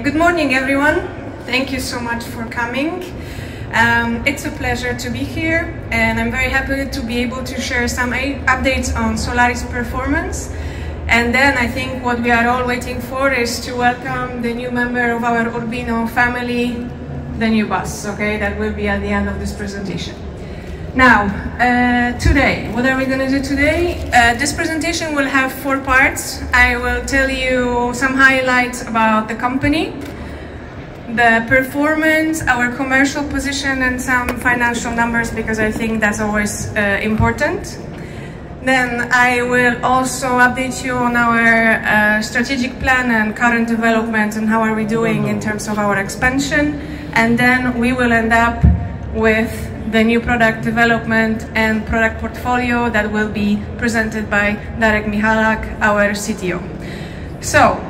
Good morning, everyone. Thank you so much for coming. It's a pleasure to be here, and I'm very happy to be able to share some updates on Solaris performance. And then I think what we are all waiting for is to welcome the new member of our Urbino family, the new bus, okay? That will be at the end of this presentation. Now, today, what are we going to do today? This presentation will have 4 parts. I will tell you some highlights about the company, the performance, our commercial position, and some financial numbers, because I think that's always important. Then I will also update you on our strategic plan and current development and how are we doing in terms of our expansion. And then we will end up with the new product development and product portfolio that will be presented by Darek Michalak, our CTO. So,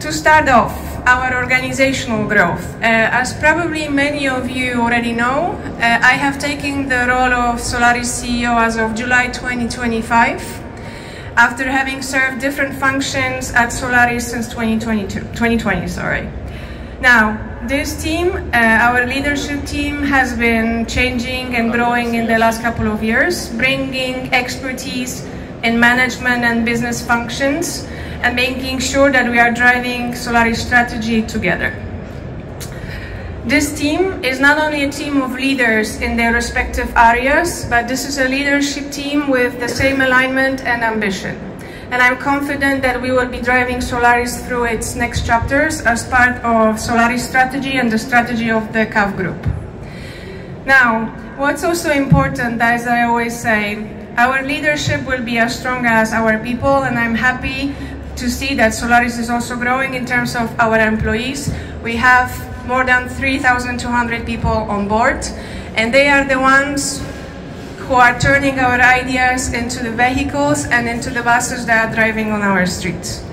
to start off, our organizational growth. As probably many of you already know, I have taken the role of Solaris CEO as of July 2025, after having served different functions at Solaris since 2020. Now, this team, our leadership team, has been changing and growing in the last couple of years, bringing expertise in management and business functions, and making sure that we are driving Solaris strategy together. This team is not only a team of leaders in their respective areas, but this is a leadership team with the same alignment and ambition. And I'm confident that we will be driving Solaris through its next chapters as part of Solaris strategy and the strategy of the CAF group. Now, what's also important, as I always say, our leadership will be as strong as our people, and I'm happy to see that Solaris is also growing in terms of our employees. We have more than 3,200 people on board, and they are the ones who are turning our ideas into the vehicles and into the buses that are driving on our streets.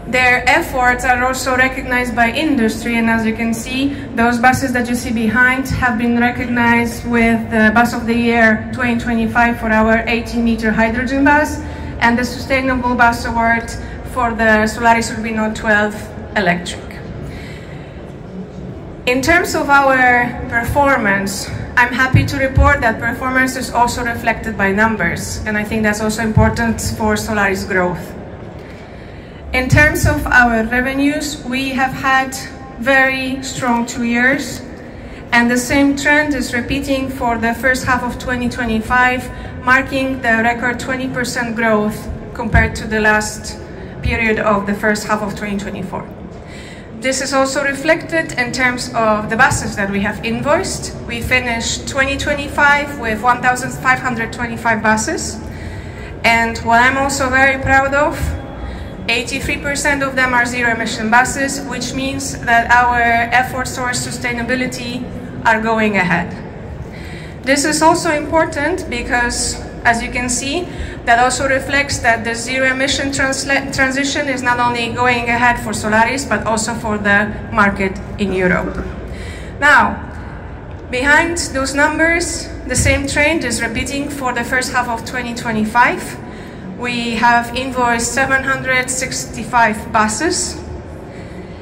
Their efforts are also recognized by industry, and as you can see, those buses that you see behind have been recognized with the Bus of the Year 2025 for our 18-meter hydrogen bus, and the Sustainable Bus Award for the Solaris Urbino 12 electric. In terms of our performance, I'm happy to report that performance is also reflected by numbers, and I think that's also important for Solaris growth. In terms of our revenues, we have had very strong 2 years, and the same trend is repeating for the first half of 2025, marking the record 20% growth compared to the last period of the first half of 2024. This is also reflected in terms of the buses that we have invoiced. We finished 2025 with 1,525 buses, and what I'm also very proud of, 83% of them are zero-emission buses, which means that our efforts towards sustainability are going ahead. This is also important because, as you can see, that also reflects that the zero-emission transition is not only going ahead for Solaris, but also for the market in Europe. Now, behind those numbers, the same trend is repeating for the first half of 2025. We have invoiced 765 buses,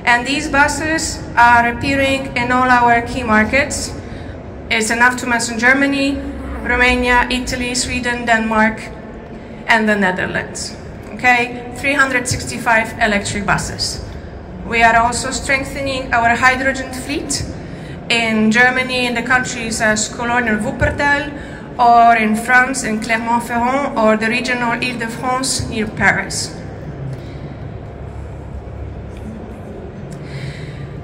and these buses are appearing in all our key markets. It's enough to mention Germany, Romania, Italy, Sweden, Denmark, and the Netherlands. Okay, 365 electric buses. We are also strengthening our hydrogen fleet in Germany, in the countries as Cologne or Wuppertal, or in France, in Clermont-Ferrand, or the regional Île-de-France near Paris.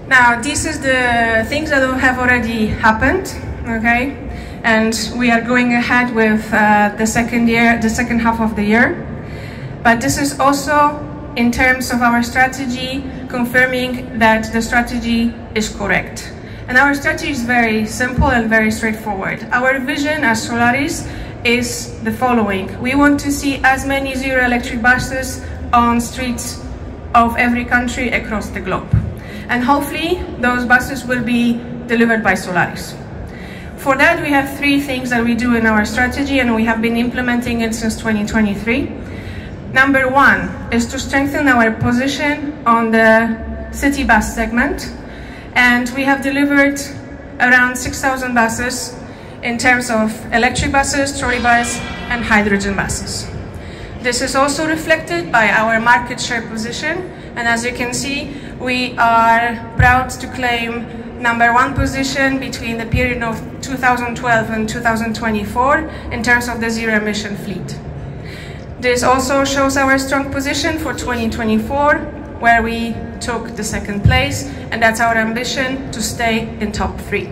Now, this is the things that have already happened, okay? And we are going ahead with the second half of the year. But this is also, in terms of our strategy, confirming that the strategy is correct. And our strategy is very simple and very straightforward. Our vision as Solaris is the following. We want to see as many zero-electric buses on streets of every country across the globe. And hopefully, those buses will be delivered by Solaris. For that, we have 3 things that we do in our strategy, and we have been implementing it since 2023. Number 1 is to strengthen our position on the city bus segment, and we have delivered around 6,000 buses in terms of electric buses, trolley bus, and hydrogen buses. This is also reflected by our market share position, and as you can see, we are proud to claim #1 position between the period of 2012 and 2024 in terms of the zero-emission fleet. This also shows our strong position for 2024, where we took the 2nd place, and that's our ambition to stay in top 3.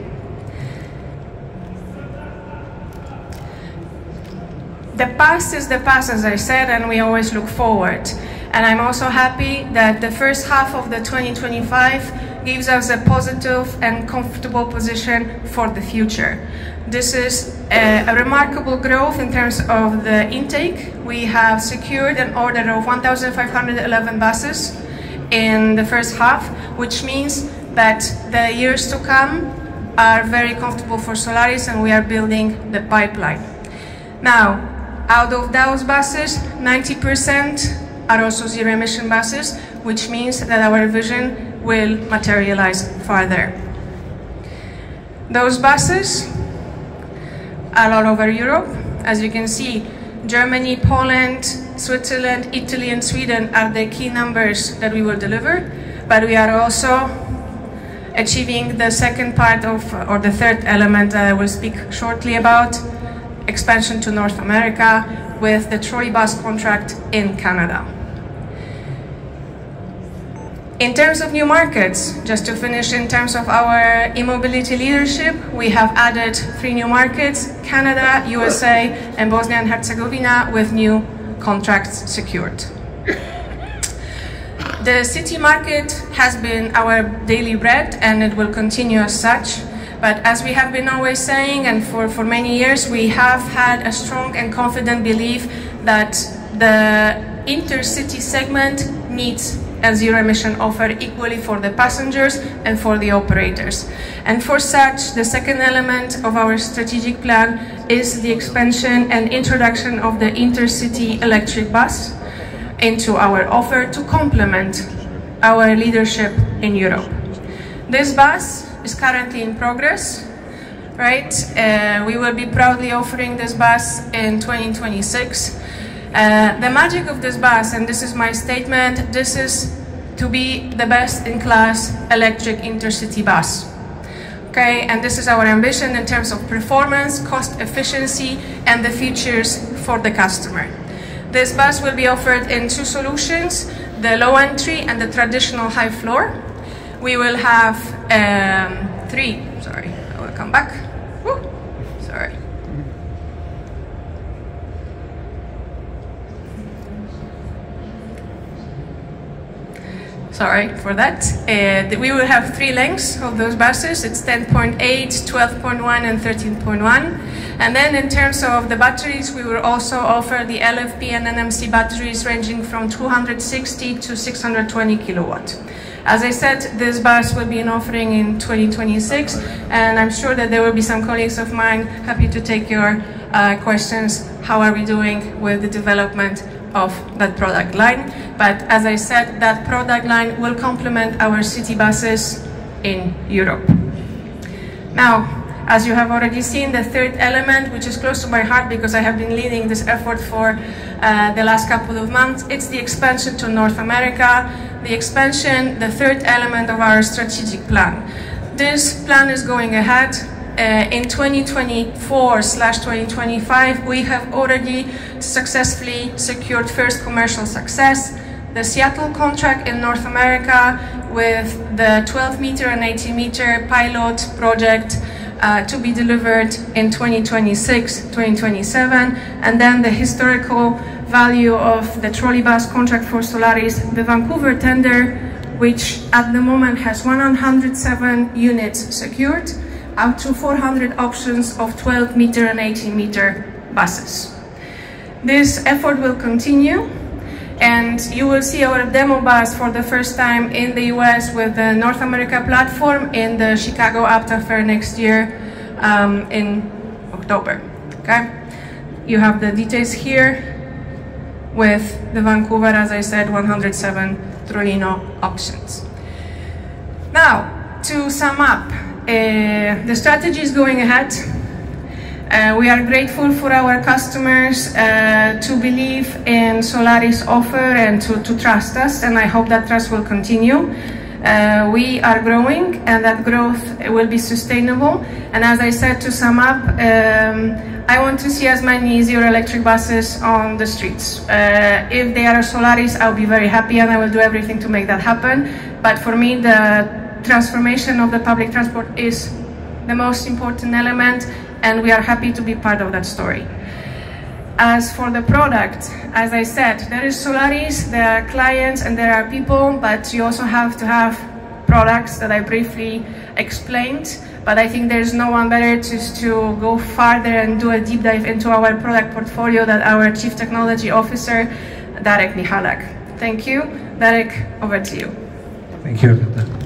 The past is the past, as I said, and we always look forward. And I'm also happy that the first half of the 2025 gives us a positive and comfortable position for the future. This is a remarkable growth in terms of the intake. We have secured an order of 1,511 buses in the first half, which means that the years to come are very comfortable for Solaris, and we are building the pipeline. Now, out of those buses, 90% are also zero-emission buses, which means that our vision will materialize further. Those buses are all over Europe. As you can see, Germany, Poland, Switzerland, Italy, and Sweden are the key numbers that we will deliver, but we are also achieving the second part of, or the third element that I will speak shortly about, expansion to North America with the trolley bus contract in Canada. In terms of new markets, just to finish in terms of our e-mobility leadership, we have added 3 new markets, Canada, USA, and Bosnia and Herzegovina, with new contracts secured. The city market has been our daily bread, and it will continue as such. But as we have been always saying, and for many years, we have had a strong and confident belief that the intercity segment needs a zero-emission offer equally for the passengers and for the operators. And for such, the second element of our strategic plan is the expansion and introduction of the intercity electric bus into our offer to complement our leadership in Europe. This bus is currently in progress, right? We will be proudly offering this bus in 2026. The magic of this bus, and this is my statement, this is to be the best-in-class electric intercity bus. Okay, and this is our ambition in terms of performance, cost efficiency, and the features for the customer. This bus will be offered in 2 solutions, the low entry and the traditional high floor. We will have 3, sorry, I will come back. Woo, sorry. Sorry for that. We will have 3 lengths of those buses. It's 10.8, 12.1, and 13.1. And then in terms of the batteries, we will also offer the LFP and NMC batteries ranging from 260 to 620 kilowatt. As I said, this bus will be an offering in 2026, and I'm sure that there will be some colleagues of mine happy to take your questions. How are we doing with the development of that product line? But as I said, that product line will complement our city buses in Europe. Now, as you have already seen, the third element, which is close to my heart because I have been leading this effort for the last couple of months, it's the expansion to North America. The expansion, the third element of our strategic plan. This plan is going ahead. In 2024/2025, we have already successfully secured first commercial success, the Seattle contract in North America with the 12-meter and 18-meter pilot project to be delivered in 2026-2027, and then the historical value of the trolley bus contract for Solaris, the Vancouver tender, which at the moment has 107 units secured, up to 400 options of 12-meter and 18-meter buses. This effort will continue, and you will see our demo bus for the first time in the US with the North America platform in the Chicago APTA Fair next year in October. Okay, you have the details here with the Vancouver, as I said, 107 Trolino options. Now, to sum up, the strategy is going ahead. We are grateful for our customers to believe in Solaris' offer and to trust us, and I hope that trust will continue. We are growing, and that growth will be sustainable. And as I said, to sum up, I want to see as many zero electric buses on the streets. If they are Solaris, I'll be very happy, and I will do everything to make that happen. But for me, the transformation of the public transport is the most important element, and we are happy to be part of that story. As for the product, as I said, there is Solaris, there are clients, and there are people, but you also have to have products that I briefly explained. But I think there's no one better to go farther and do a deep dive into our product portfolio than our Chief Technology Officer, Darek Michalak. Thank you. Darek, over to you. Thank you.